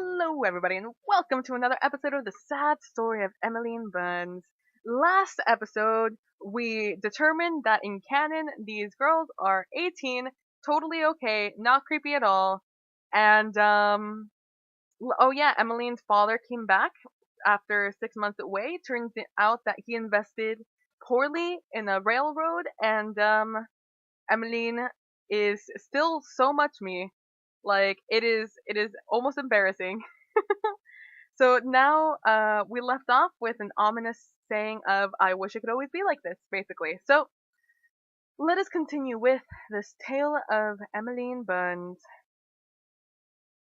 Hello, everybody, and welcome to another episode of the sad story of Emmeline Burns. Last episode, we determined that in canon, these girls are 18, totally okay, not creepy at all, and, oh yeah, Emmeline's father came back after 6 months away. Turns it out that he invested poorly in a railroad, and, Emmeline is still so much me. Like it is almost embarrassing. So now we left off with an ominous saying of I wish it could always be like this, basically. So let us continue with this tale of Emmeline Burns.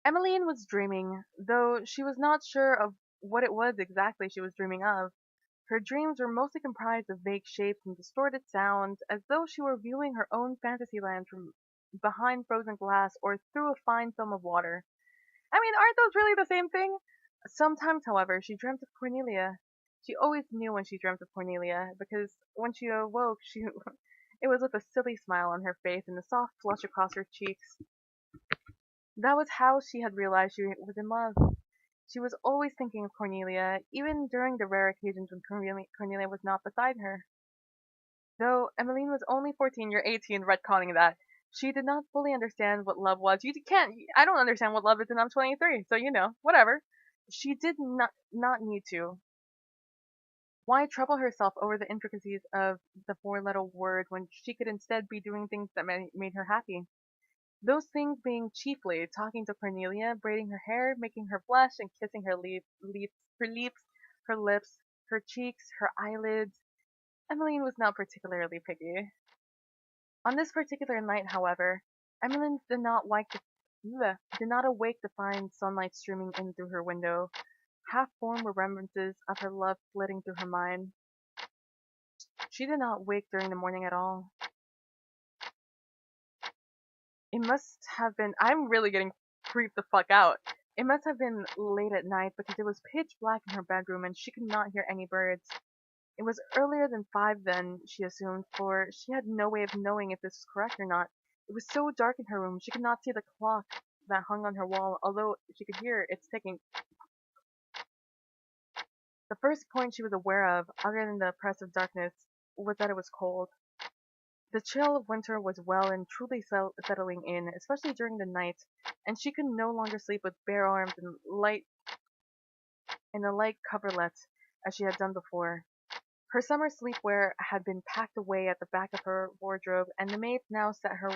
Emmeline was dreaming, though she was not sure of what it was exactly she was dreaming of. Her dreams were mostly comprised of vague shapes and distorted sounds, as though she were viewing her own fantasy land from behind frozen glass or through a fine film of water. I mean, aren't those really the same thing? Sometimes, however, she dreamt of Cornelia. She always knew when she dreamt of Cornelia, because when she awoke, it was with a silly smile on her face and a soft flush across her cheeks. That was how she had realized she was in love. She was always thinking of Cornelia, even during the rare occasions when Cornelia was not beside her. Though Emmeline was only 14, you're 18, retconning that. She did not fully understand what love was. I don't understand what love is and I'm 23, so whatever. She did not need to. Why trouble herself over the intricacies of the four-letter word when she could instead be doing things that made her happy? Those things being chiefly talking to Cornelia, braiding her hair, making her blush, and kissing her her lips, her cheeks, her eyelids. Emmeline was not particularly picky. On this particular night, however, Emmeline did not awake to find sunlight streaming in through her window, half-formed remembrances of her love flitting through her mind. She did not wake during the morning at all. It must have been, I'm really getting creeped the fuck out. It must have been late at night because it was pitch black in her bedroom and she could not hear any birds. It was earlier than 5 then, she assumed, for she had no way of knowing if this was correct or not. It was so dark in her room she could not see the clock that hung on her wall, although she could hear its ticking. The first point she was aware of, other than the oppressive darkness, was that it was cold. The chill of winter was well and truly settling in, especially during the night, and she could no longer sleep with bare arms and a light coverlet as she had done before. Her summer sleepwear had been packed away at the back of her wardrobe, and the maids now set her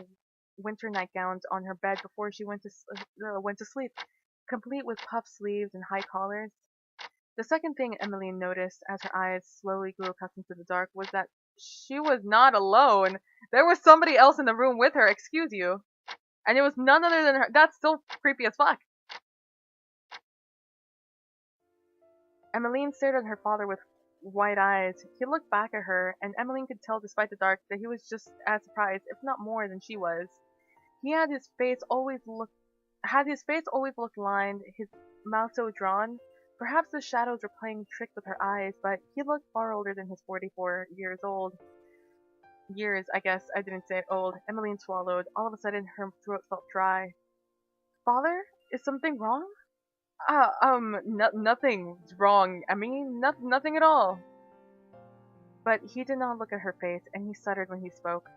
winter nightgowns on her bed before she went to sleep, complete with puff sleeves and high collars. The second thing Emmeline noticed as her eyes slowly grew accustomed to the dark was that she was not alone. There was somebody else in the room with her, excuse you. And it was none other than her. That's still creepy as fuck. Emmeline stared at her father with wide eyes. He looked back at her, and Emmeline could tell despite the dark that he was just as surprised, if not more, than she was. He had his face always looked lined, his mouth so drawn. Perhaps the shadows were playing tricks with her eyes, but he looked far older than his 44 years old. Years, I guess, I didn't say it old. Emmeline swallowed. All of a sudden, her throat felt dry. Father? Is something wrong? Nothing's wrong. I mean, nothing at all. But he did not look at her face, and he stuttered when he spoke.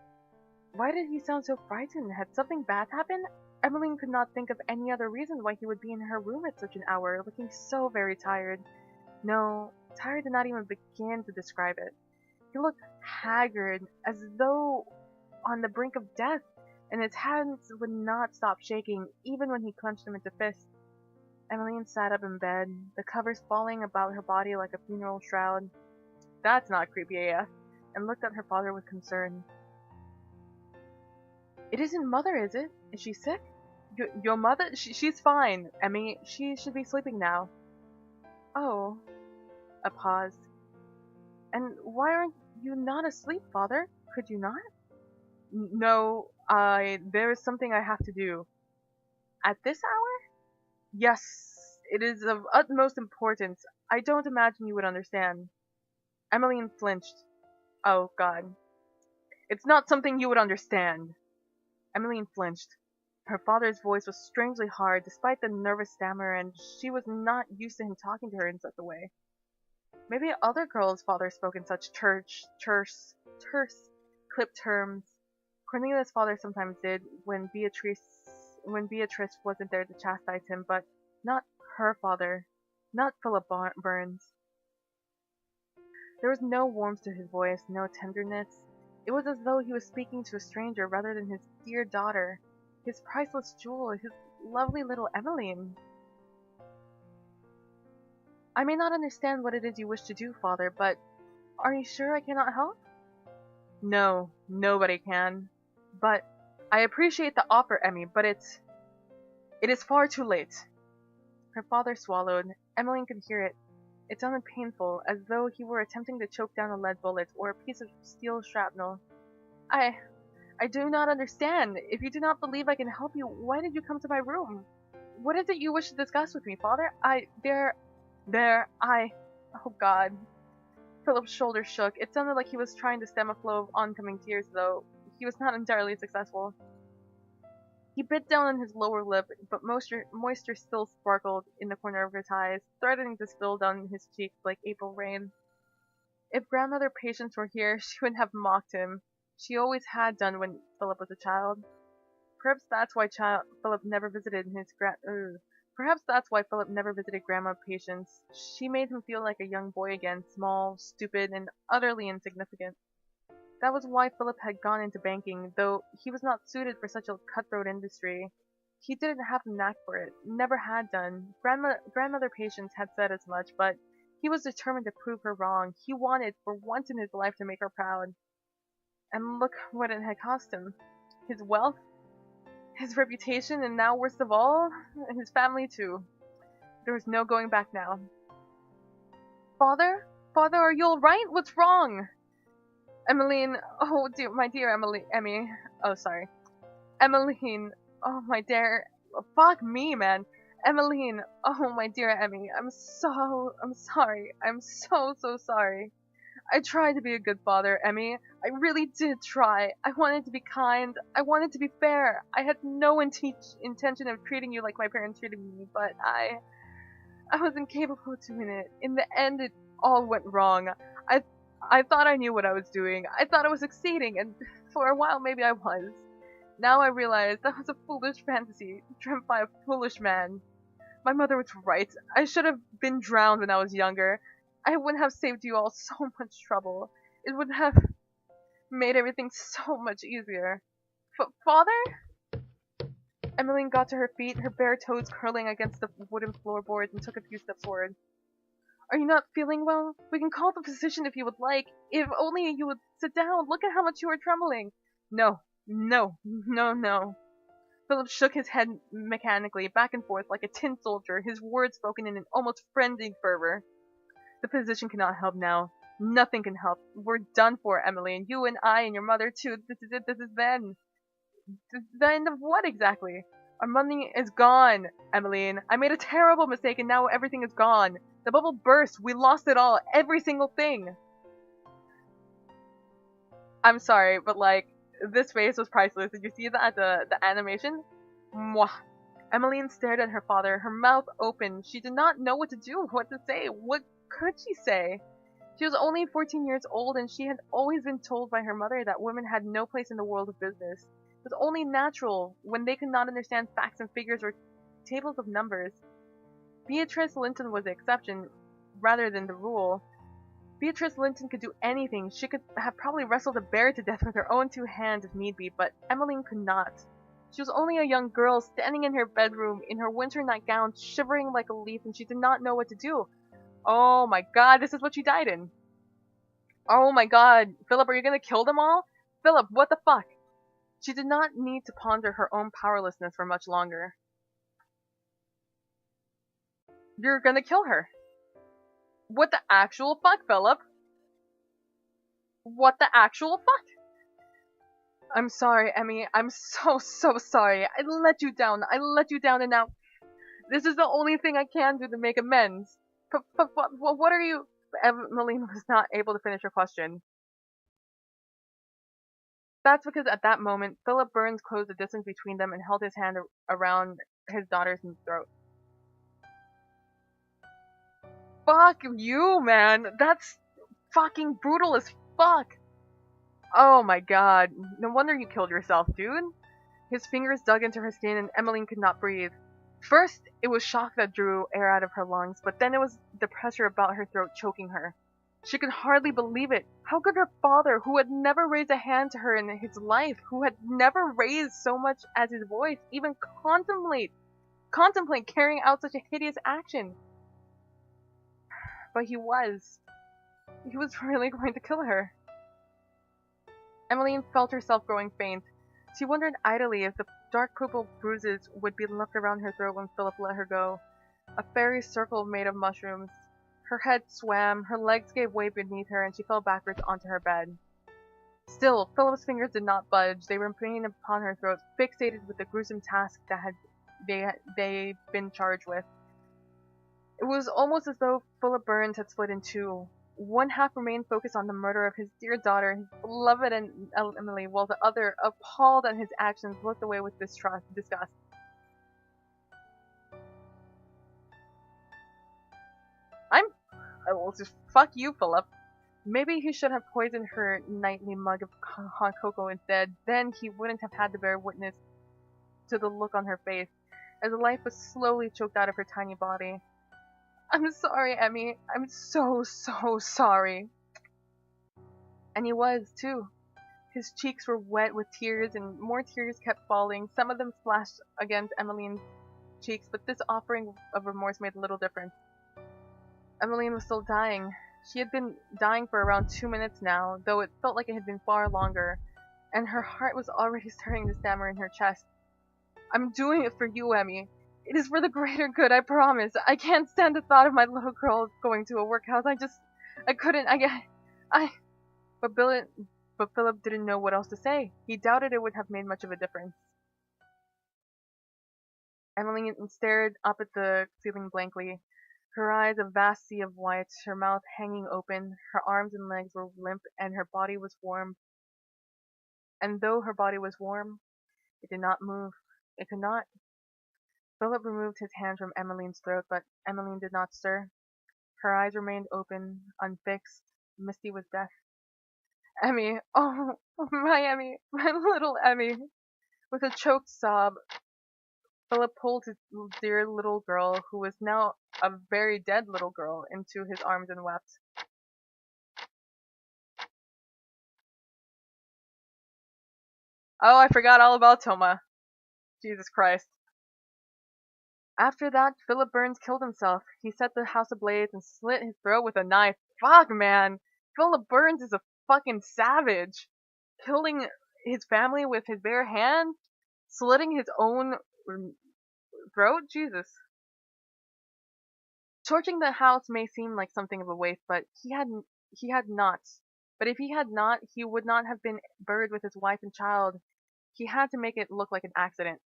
Why did he sound so frightened? Had something bad happened? Emmeline could not think of any other reason why he would be in her room at such an hour, looking so very tired. No, tired did not even begin to describe it. He looked haggard, as though on the brink of death, and his hands would not stop shaking, even when he clenched them into fists. Emmeline sat up in bed, the covers falling about her body like a funeral shroud. That's not creepy AF, and looked at her father with concern. It isn't Mother, is it? Is she sick? Your mother? She's fine, Emmy. She should be sleeping now. Oh. A pause. And why aren't you not asleep, Father? Could you not? No, there is something I have to do. At this hour? Yes, it is of utmost importance. I don't imagine you would understand. Emmeline flinched. Oh, God. It's not something you would understand. Emmeline flinched. Her father's voice was strangely hard, despite the nervous stammer, and she was not used to him talking to her in such a way. Maybe other girls' fathers spoke in such terse, clipped terms. Cornelia's father sometimes did when Beatrice wasn't there to chastise him, but not her father, not Philip Burns. There was no warmth to his voice, no tenderness. It was as though he was speaking to a stranger rather than his dear daughter, his priceless jewel, his lovely little Emmeline. I may not understand what it is you wish to do, father, but are you sure I cannot help? No, nobody can. But I appreciate the offer, Emmy, but it is far too late. Her father swallowed. Emmeline could hear it. It sounded painful, as though he were attempting to choke down a lead bullet or a piece of steel shrapnel. I do not understand. If you do not believe I can help you, why did you come to my room? What is it you wish to discuss with me, father? Oh God. Philip's shoulders shook. It sounded like he was trying to stem a flow of oncoming tears, though he was not entirely successful. He bit down on his lower lip, but moisture still sparkled in the corner of his eyes, threatening to spill down his cheeks like April rain. If Grandmother Patience were here, she would have mocked him. She always had done when Philip was a child. Perhaps that's why Philip never visited Perhaps that's why Philip never visited Grandma Patience. She made him feel like a young boy again, small, stupid, and utterly insignificant. That was why Philip had gone into banking, though he was not suited for such a cutthroat industry. He didn't have the knack for it, never had done. Grandmother Patience had said as much, but he was determined to prove her wrong. He wanted, for once in his life, to make her proud. And look what it had cost him. His wealth, his reputation, and now, worst of all, his family too. There was no going back now. Father? Father, are you alright? What's wrong? Emmeline, oh dear, my dear Emmy, oh sorry. Emmeline, oh my dear, fuck me, man. Emmeline, oh my dear Emmy, I'm sorry. I'm so sorry. I tried to be a good father, Emmy. I really did try. I wanted to be kind. I wanted to be fair. I had no intention of treating you like my parents treated me, but I was incapable of doing it. In the end, it all went wrong. I thought I knew what I was doing. I thought I was succeeding, and for a while maybe I was. Now I realize that was a foolish fantasy, dreamt by a foolish man. My mother was right. I should have been drowned when I was younger. I would have saved you all so much trouble. It would have made everything so much easier. Father? Emmeline got to her feet, her bare toes curling against the wooden floorboards, and took a few steps forward. Are you not feeling well? We can call the physician if you would like. If only you would sit down. Look at how much you are trembling. No. Philip shook his head mechanically, back and forth like a tin soldier, his words spoken in an almost frenzied fervor. The physician cannot help now. Nothing can help. We're done for, Emily, you and I and your mother too. This is it. This is then. The end of what exactly? Our money is gone, Emmeline. I made a terrible mistake and now everything is gone. The bubble burst. We lost it all. Every single thing. I'm sorry, but like, this face was priceless. Did you see that? The animation? Mwah. Emmeline stared at her father, her mouth open. She did not know what to do, what to say. What could she say? She was only 14 years old, and she had always been told by her mother that women had no place in the world of business. It was only natural when they could not understand facts and figures or tables of numbers. Beatrice Linton was the exception, rather than the rule. Beatrice Linton could do anything. She could have probably wrestled a bear to death with her own two hands if need be, but Emmeline could not. She was only a young girl standing in her bedroom in her winter nightgown, shivering like a leaf, and she did not know what to do. Oh my god, this is what she died in. Oh my god, Philip, are you gonna kill them all? Philip, what the fuck? She did not need to ponder her own powerlessness for much longer. You're gonna kill her. What the actual fuck, Philip? What the actual fuck? I'm sorry, Emmy. I'm so sorry. I let you down. And now this is the only thing I can do to make amends. What are you... Emmeline was not able to finish her question. That's because at that moment, Philip Burns closed the distance between them and held his hand around his daughter's throat. Fuck you, man. That's fucking brutal as fuck. Oh my god. No wonder you killed yourself, dude. His fingers dug into her skin and Emmeline could not breathe. First, it was shock that drew air out of her lungs, but then it was the pressure about her throat choking her. She could hardly believe it. How could her father, who had never raised a hand to her in his life, who had never raised so much as his voice, even contemplate carrying out such a hideous action? But he was really going to kill her. Emmeline felt herself growing faint. She wondered idly if the dark purple bruises would be left around her throat when Philip let her go. A fairy circle made of mushrooms. Her head swam, her legs gave way beneath her, and she fell backwards onto her bed. Still, Philip's fingers did not budge. They remained upon her throat, fixated with the gruesome task that they'd been charged with. It was almost as though Philip Burns had split in two. One half remained focused on the murder of his dear daughter, his beloved Emily, while the other, appalled at his actions, looked away with disgust. Well, just fuck you, Philip. Maybe he should have poisoned her nightly mug of hot cocoa instead. Then he wouldn't have had to bear witness to the look on her face, as the life was slowly choked out of her tiny body. I'm sorry, Emmy. I'm so sorry. And he was, too. His cheeks were wet with tears, and more tears kept falling. Some of them splashed against Emmeline's cheeks, but this offering of remorse made little difference. Emmeline was still dying. She had been dying for around 2 minutes now, though it felt like it had been far longer, and her heart was already starting to stammer in her chest. I'm doing it for you, Emmy. It is for the greater good, I promise. I can't stand the thought of my little girl going to a workhouse. I couldn't, But Philip didn't know what else to say. He doubted it would have made much of a difference. Emmeline stared up at the ceiling blankly, her eyes a vast sea of white, her mouth hanging open, her arms and legs were limp, and her body was warm. And though her body was warm, it did not move. It could not. Philip removed his hand from Emmeline's throat, but Emmeline did not stir. Her eyes remained open, unfixed, misty with death. Emmy, oh, my Emmy, my little Emmy. With a choked sob, Philip pulled his dear little girl, who was now a very dead little girl, into his arms and wept. Oh, I forgot all about Toma. Jesus Christ. After that, Philip Burns killed himself. He set the house ablaze and slit his throat with a knife. Fuck, man. Philip Burns is a fucking savage. Killing his family with his bare hands? Slitting his own throat? Jesus. Torching the house may seem like something of a waste, but he had not. But if he had not, he would not have been buried with his wife and child. He had to make it look like an accident.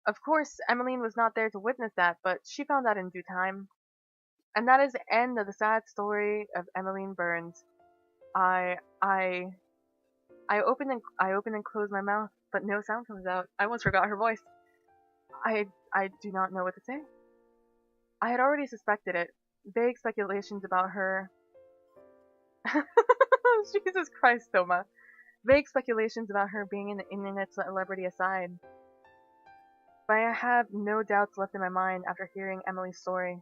Of course, Emmeline was not there to witness that, but she found out in due time. And that is the end of the sad story of Emmeline Burns. I opened and closed my mouth, but no sound comes out. I almost forgot her voice. I do not know what to say. I had already suspected it. Vague speculations about her. Jesus Christ, Toma. Vague speculations about her being an internet celebrity aside. But I have no doubts left in my mind after hearing Emily's story.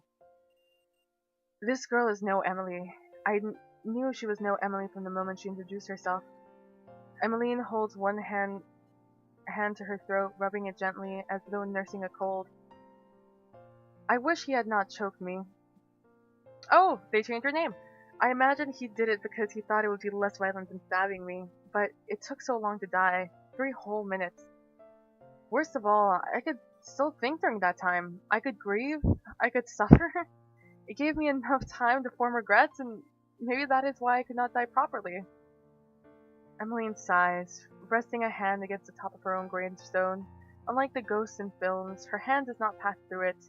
This girl is no Emily. I knew she was no Emily from the moment she introduced herself. Emmeline holds one hand to her throat, rubbing it gently as though nursing a cold. I wish he had not choked me. Oh, they changed her name. I imagine he did it because he thought it would be less violent than stabbing me, but it took so long to die. 3 whole minutes. Worst of all, I could still think during that time. I could grieve. I could suffer. It gave me enough time to form regrets, and maybe that is why I could not die properly. Emmeline sighs, resting a hand against the top of her own gravestone. Unlike the ghosts in films, her hand does not pass through it.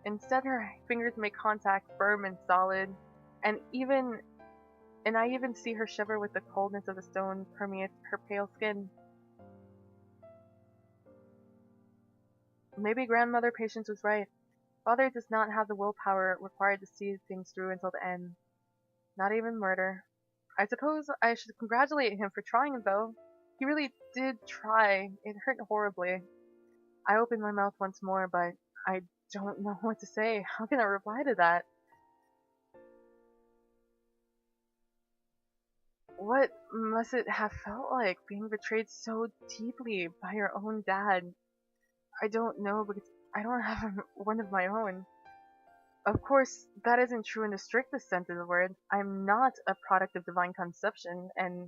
Instead, her fingers make contact firm and solid, and even and I even see her shiver with the coldness of the stone permeate her pale skin. Maybe grandmother Patience was right. Father does not have the willpower required to see things through until the end. Not even murder. I suppose I should congratulate him for trying, though. He really did try. It hurt horribly. I opened my mouth once more, but I don't know what to say. How can I reply to that? What must it have felt like being betrayed so deeply by your own dad? I don't know because I don't have one of my own. Of course, that isn't true in the strictest sense of the word. I'm not a product of divine conception, and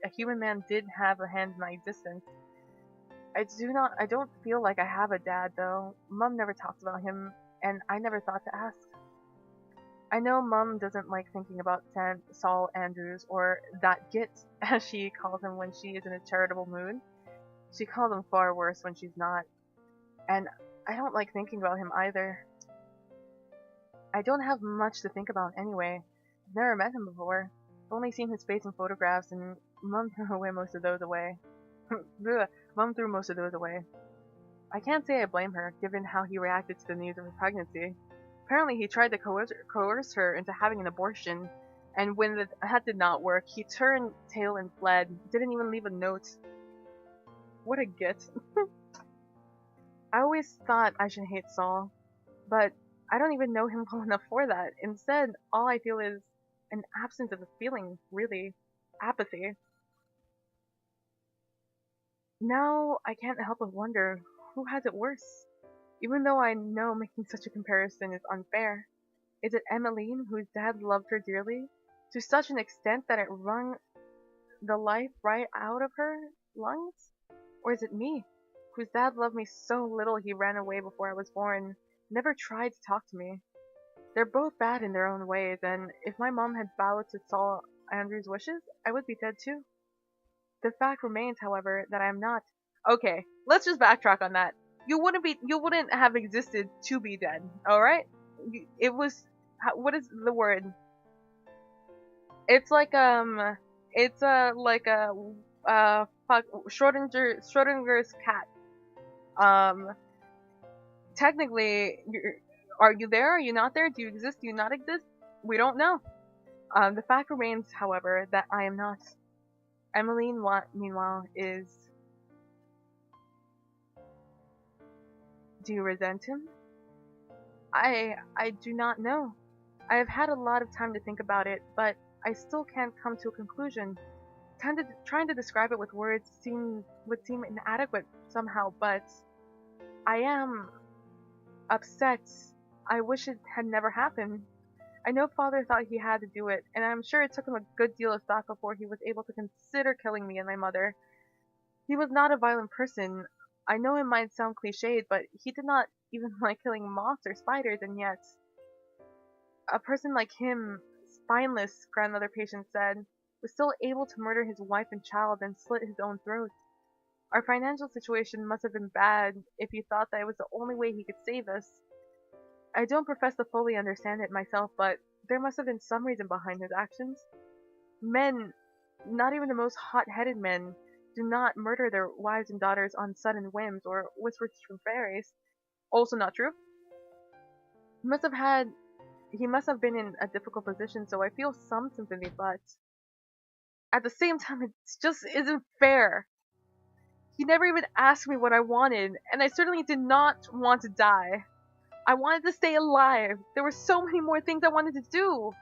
a human man did have a hand in my existence. I don't feel like I have a dad, though. Mum never talks about him, and I never thought to ask. I know Mum doesn't like thinking about Saul Andrews, or that git, as she calls him when she is in a charitable mood. She calls him far worse when she's not, and I don't like thinking about him either. I don't have much to think about anyway. I've never met him before. I've only seen his face in photographs, and Mum threw away most of those away. Mum threw most of those away. I can't say I blame her, given how he reacted to the news of her pregnancy. Apparently he tried to coerce her into having an abortion, and when that did not work, he turned tail and fled, didn't even leave a note. What a git. I always thought I should hate Saul, but I don't even know him well enough for that. Instead, all I feel is an absence of a feeling, really. Apathy. Now I can't help but wonder, who has it worse? Even though I know making such a comparison is unfair. Is it Emmeline, whose dad loved her dearly, to such an extent that it wrung the life right out of her lungs? Or is it me, whose dad loved me so little he ran away before I was born, never tried to talk to me? They're both bad in their own ways, and if my mom had bowed to Saul Andrew's wishes, I would be dead too. The fact remains, however, that I am not. Okay, let's just backtrack on that. You wouldn't have existed to be dead, alright? It was, what is the word? It's like, it's like a, fuck, Schrodinger's cat. Technically, are you there? Are you not there? Do you exist? Do you not exist? We don't know. The fact remains, however, that I am not. Emmeline, meanwhile, is... Do you resent him? I do not know. I have had a lot of time to think about it, but I still can't come to a conclusion. Trying to describe it with words would seem inadequate somehow, but I am upset. I wish it had never happened. I know Father thought he had to do it, and I'm sure it took him a good deal of thought before he was able to consider killing me and my mother. He was not a violent person. I know it might sound cliched, but he did not even like killing moths or spiders, and yet a person like him, spineless, grandmother Patience said, was still able to murder his wife and child and slit his own throat. Our financial situation must have been bad if he thought that it was the only way he could save us. I don't profess to fully understand it myself, but there must have been some reason behind his actions. Men, not even the most hot-headed men, do not murder their wives and daughters on sudden whims or whispers from fairies. Also not true. He must have been in a difficult position, so I feel some sympathy, but at the same time, it just isn't fair. He never even asked me what I wanted, and I certainly did not want to die. I wanted to stay alive. There were so many more things I wanted to do.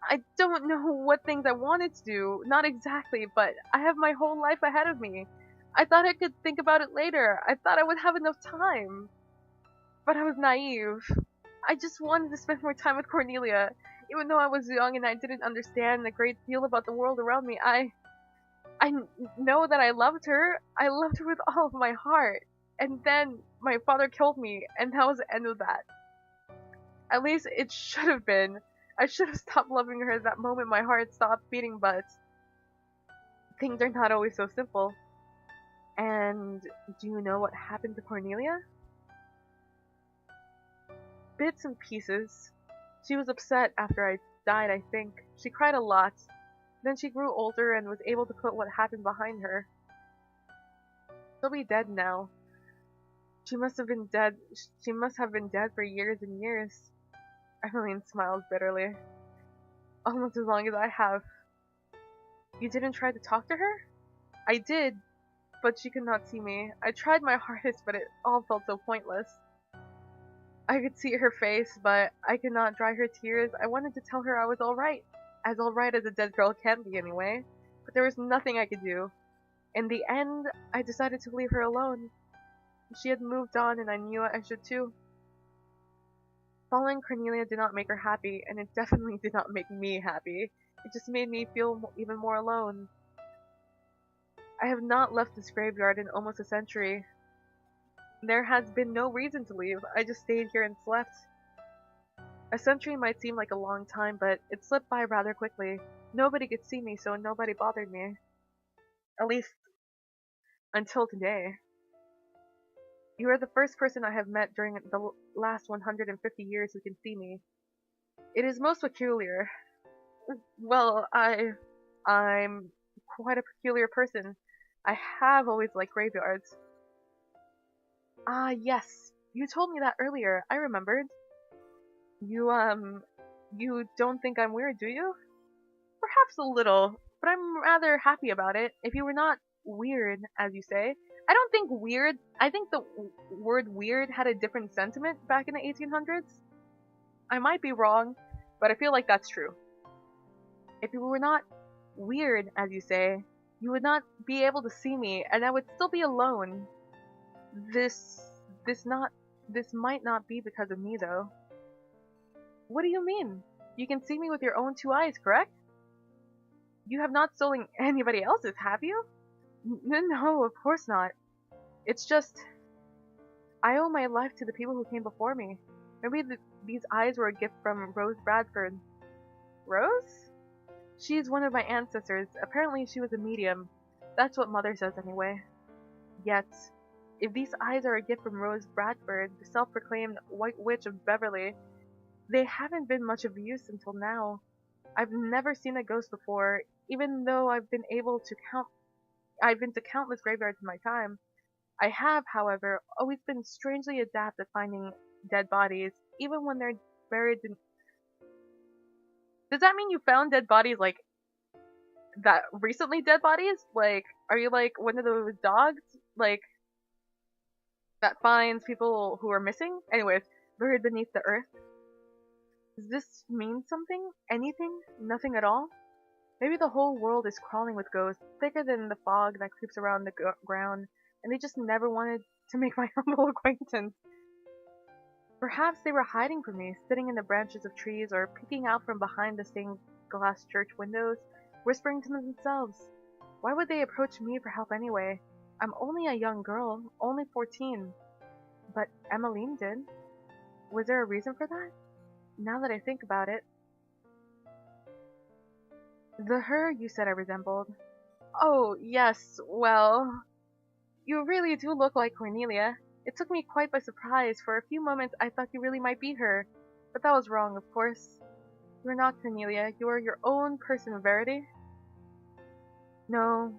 I don't know what things I wanted to do, not exactly, but I have my whole life ahead of me. I thought I could think about it later. I thought I would have enough time. But I was naive. I just wanted to spend more time with Cornelia. Even though I was young and I didn't understand a great deal about the world around me, I know that I loved her. I loved her with all of my heart. And then my father killed me, and that was the end of that. At least it should have been. I should have stopped loving her at that moment my heart stopped beating, but things are not always so simple. And do you know what happened to Cornelia? Bits and pieces. She was upset after I died, I think. She cried a lot. Then she grew older and was able to put what happened behind her. She'll be dead now. She must have been dead. She must have been dead for years and years. Emmeline smiled bitterly. Almost as long as I have. You didn't try to talk to her? I did, but she could not see me. I tried my hardest, but it all felt so pointless. I could see her face, but I could not dry her tears. I wanted to tell her I was alright. As alright as a dead girl can be anyway. But there was nothing I could do. In the end, I decided to leave her alone. She had moved on and I knew I should too. Following Cornelia did not make her happy, and it definitely did not make me happy. It just made me feel even more alone. I have not left this graveyard in almost a century. There has been no reason to leave. I just stayed here and slept. A century might seem like a long time, but it slipped by rather quickly. Nobody could see me, so nobody bothered me. At least, until today. You are the first person I have met during the last 150 years who can see me. It is most peculiar. Well, I'm quite a peculiar person. I have always liked graveyards. Ah, yes. You told me that earlier. I remembered. You don't think I'm weird, do you? Perhaps a little, but I'm rather happy about it. If you were not weird, as you say. I don't think weird. I think the word weird had a different sentiment back in the 1800s. I might be wrong, but I feel like that's true. If you were not weird, as you say, you would not be able to see me, and I would still be alone. This might not be because of me, though. What do you mean? You can see me with your own two eyes, correct? You have not stolen anybody else's, have you? No, of course not. It's just, I owe my life to the people who came before me. Maybe these eyes were a gift from Rose Bradford. Rose? She's one of my ancestors. Apparently she was a medium. That's what Mother says anyway. Yet, if these eyes are a gift from Rose Bradford, the self-proclaimed White Witch of Beverly, they haven't been much of use until now. I've never seen a ghost before, even though I've been to countless graveyards in my time. I have, however, always been strangely adept at finding dead bodies, even when they're buried in... Does that mean you found dead bodies, like, that recently dead bodies? Like, are you like one of those dogs, like, that finds people who are missing? Anyways, buried beneath the earth. Does this mean something? Anything? Nothing at all? Maybe the whole world is crawling with ghosts, thicker than the fog that creeps around the ground, and they just never wanted to make my humble acquaintance. Perhaps they were hiding from me, sitting in the branches of trees or peeking out from behind the stained glass church windows, whispering to themselves. Why would they approach me for help anyway? I'm only a young girl, only 14. But Emmeline did. Was there a reason for that? Now that I think about it. The her you said I resembled. Oh, yes, well... You really do look like Cornelia. It took me quite by surprise. For a few moments I thought you really might be her. But that was wrong, of course. You're not Cornelia. You are your own person, Verity. No.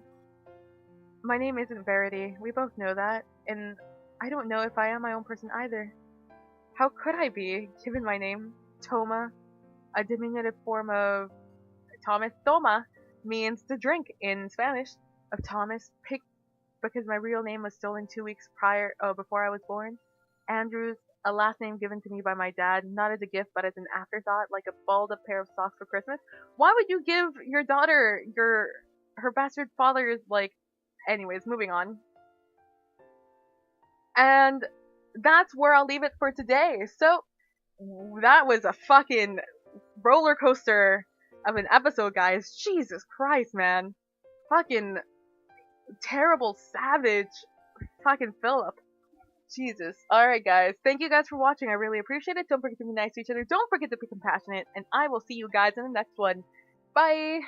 My name isn't Verity. We both know that. And I don't know if I am my own person either. How could I be, given my name? Toma, a diminutive form of Thomas. Toma means to drink in Spanish. Of Thomas, picked because my real name was stolen 2 weeks before I was born. Andrews, a last name given to me by my dad, not as a gift but as an afterthought, like a balled up pair of socks for Christmas. Why would you give your daughter her bastard father's, like... Anyways, moving on. And that's where I'll leave it for today. So, that was a fucking roller coaster of an episode, guys. Jesus Christ, man. Fucking terrible, savage, fucking Philip. Jesus. Alright, guys. Thank you guys for watching. I really appreciate it. Don't forget to be nice to each other. Don't forget to be compassionate. And I will see you guys in the next one. Bye!